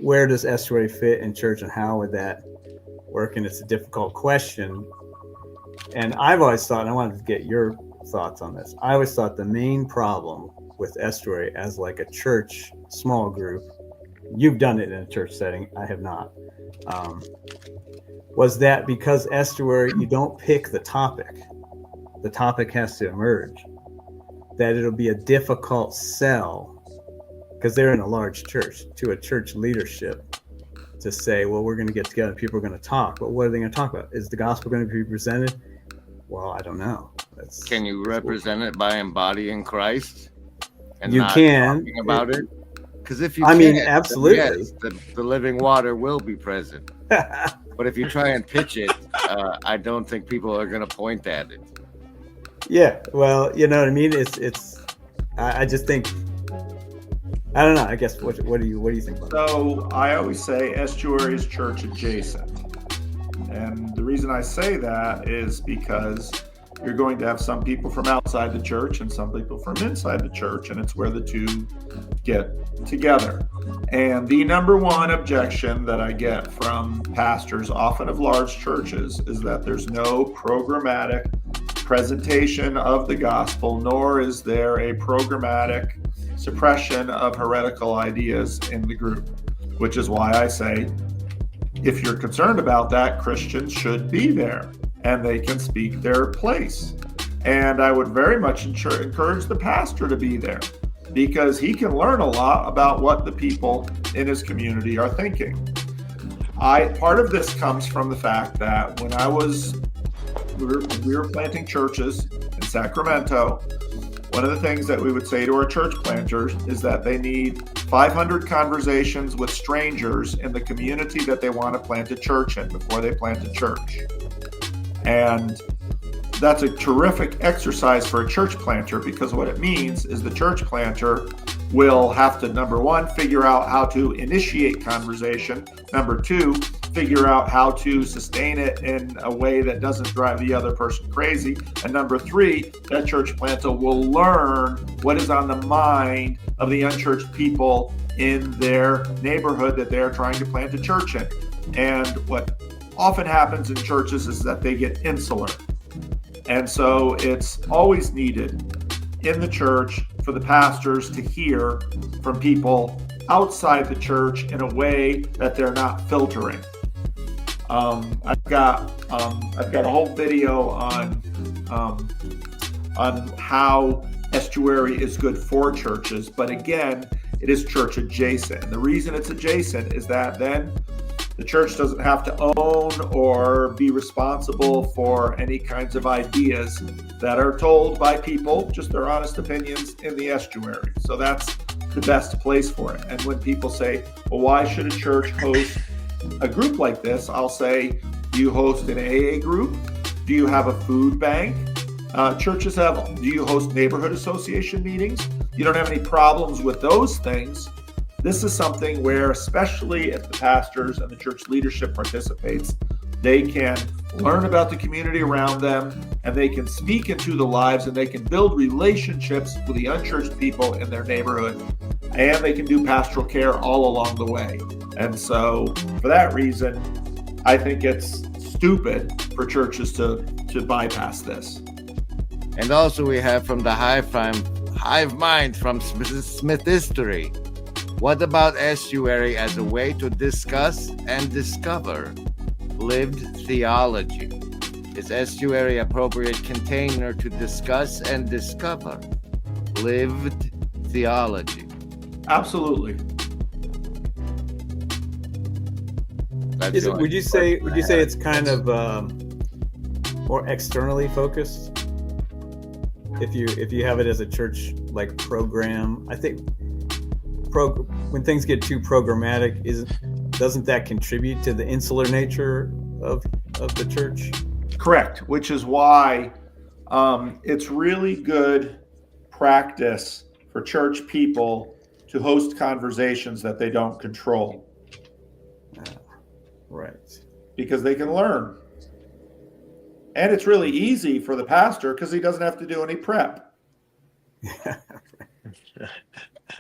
where does estuary fit in church and how would that work? And it's a difficult question. And I've always thought, and I wanted to get your thoughts on this. I always thought the main problem with estuary as like a church small group, you've done it in a church setting, I have not, was that because estuary, you don't pick the topic has to emerge, that it'll be a difficult sell because they're in a large church to a church leadership to say, well, we're going to get together, people are going to talk, but what are they going to talk about? Is the gospel going to be presented? Well, I don't know. Can you represent it by embodying Christ and you not can talking about it? Because if you mean, absolutely, yes, the living water will be present. But if you try and pitch it, I don't think people are going to point at it. Yeah, well, you know what I mean. I just think, I don't know. I guess what do you think about So I always say estuary is church adjacent, and the reason I say that is because you're going to have some people from outside the church and some people from inside the church, and it's where the two get together. And the number one objection that I get from pastors, often of large churches, is that there's no programmatic presentation of the gospel, nor is there a programmatic suppression of heretical ideas in the group, which is why I say, if you're concerned about that, Christians should be there and they can speak their place. And I would very much encourage the pastor to be there because he can learn a lot about what the people in his community are thinking. Part of this comes from the fact that when we were planting churches in Sacramento, one of the things that we would say to our church planters is that they need 500 conversations with strangers in the community that they want to plant a church in before they plant a church. And that's a terrific exercise for a church planter, because what it means is the church planter will have to, number one, figure out how to initiate conversation. Number two, figure out how to sustain it in a way that doesn't drive the other person crazy. And number three, that church planter will learn what is on the mind of the unchurched people in their neighborhood that they're trying to plant a church in. And what often happens in churches is that they get insular. And so it's always needed in the church for the pastors to hear from people outside the church in a way that they're not filtering. I've got a whole video on how estuary is good for churches, but again, it is church adjacent. And the reason it's adjacent is that then the church doesn't have to own or be responsible for any kinds of ideas that are told by people, just their honest opinions in the estuary. So that's the best place for it. And when people say, well, why should a church host a group like this? I'll say, do you host an AA group? Do you have a food bank? Churches have, do you host neighborhood association meetings? You don't have any problems with those things. This is something where, especially if the pastors and the church leadership participates, they can learn about the community around them, and they can speak into the lives, and they can build relationships with the unchurched people in their neighborhood, and they can do pastoral care all along the way. And so for that reason, I think it's stupid for churches to bypass this. And also we have from the hive mind from Southeastuary. What about estuary as a way to discuss and discover lived theology? Is estuary appropriate container to discuss and discover lived theology? Absolutely. Would you say it's kind of more externally focused? If you have it as a church like program, I think when things get too programmatic, doesn't that contribute to the insular nature of the church? Correct, which is why it's really good practice for church people to host conversations that they don't control. Right. Because they can learn. And it's really easy for the pastor because he doesn't have to do any prep.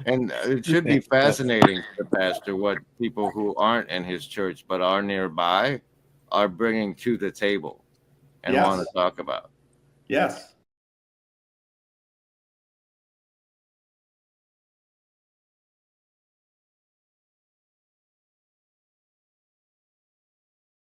And it should be fascinating, to Pastor, what people who aren't in his church but are nearby are bringing to the table and want to talk about. Yes.